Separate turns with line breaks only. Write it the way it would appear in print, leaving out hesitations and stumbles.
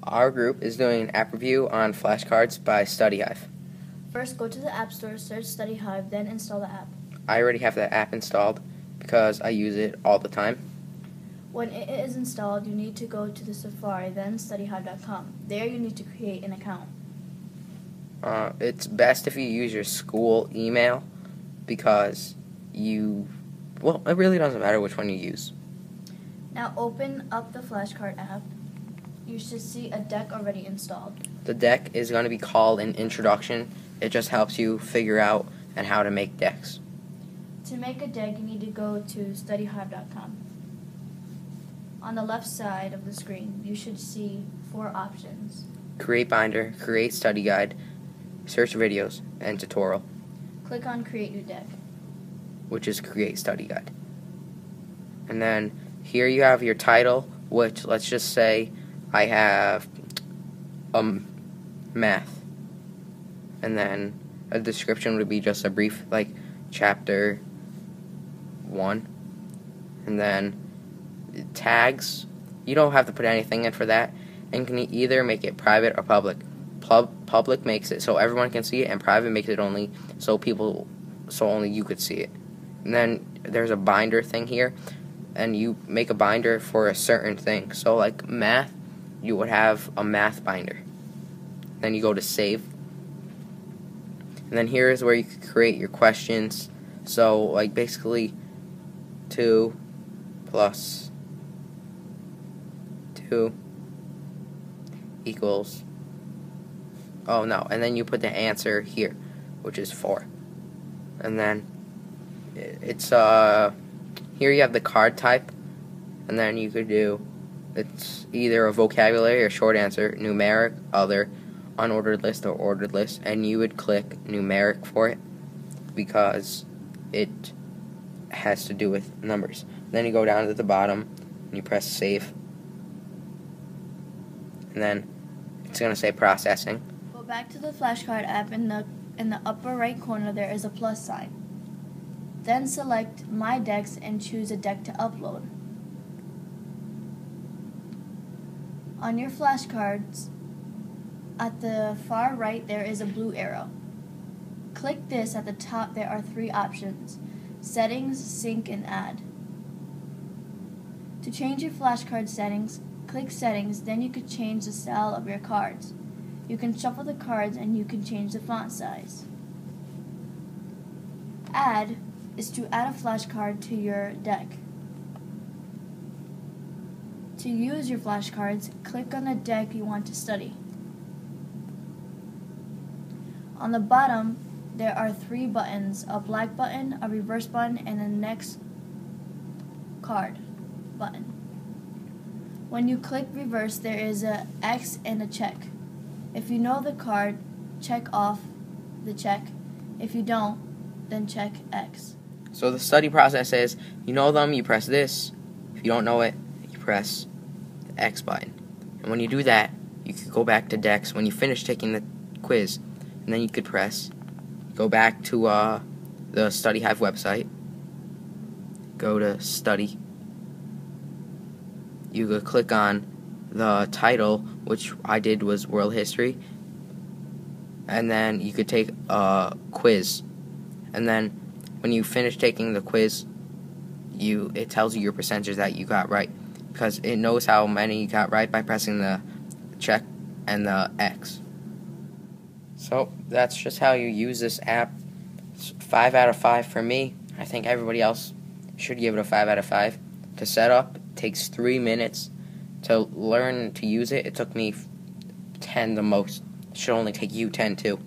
Our group is doing an app review on flashcards by Hive.
First, go to the App Store, search Hive, then install the app.
I already have that app installed because I use it all the time.
When it is installed, you need to go to the Safari, then studyhive.com. There you need to create an account.
It's best if you use your school email because it really doesn't matter which one you use.
Now open up the flashcard app. You should see a deck already installed.
The deck is going to be called an introduction. It just helps you figure out and how to make decks.
To make a deck, you need to go to studyhive.com. On the left side of the screen, you should see 4 options.
Create binder, create study guide, search videos, and tutorial,
Click on Create New Deck.
which is create study guide. And then here you have your title, which let's just say I have math. And then a description would be just a brief, like chapter 1. And then tags, you don't have to put anything in for that, and can either make it private or public. Public makes it so everyone can see it, and private makes it only so only you could see it. And then there's a binder thing here, and you make a binder for a certain thing. So like math, you would have a math binder. Then you go to save, and then here is where you could create your questions. So like basically 2 plus 2 equals, and then you put the answer here, which is 4. And then it's here you have the card type, and then you could do, it's either a vocabulary or short answer, numeric, other, unordered list, or ordered list, and you would click numeric for it because it has to do with numbers. Then you go down to the bottom and you press save, and then it's going to say processing.
Go back to the flashcard app. In the upper right corner there is a plus sign. Then select My Decks and choose a deck to upload. On your flashcards, at the far right there is a blue arrow. Click this. At the top there are 3 options: Settings, Sync, and Add. To change your flashcard settings, click Settings, then you could change the style of your cards. You can shuffle the cards and you can change the font size. Add is to add a flashcard to your deck. To use your flashcards, click on the deck you want to study. On the bottom, there are 3 buttons: a black button, a reverse button, and a next card button. When you click reverse, there is a X and a check. If you know the card, check off the check. If you don't, then check X.
So the study process is, you know them, you press this. If you don't know it, you press the X button. And when you do that, you could go back to decks when you finish taking the quiz. And then you could go back to the Study Hive website, go to study. You could click on the title, which I did was World History, and then you could take a quiz. And then when you finish taking the quiz, it tells you your percentages that you got right, because it knows how many you got right by pressing the check and the X. So that's just how you use this app. It's 5 out of 5 for me. I think everybody else should give it a 5 out of 5. To set up, it takes 3 minutes. To learn to use it, it took me 10 the most. It should only take you 10 too.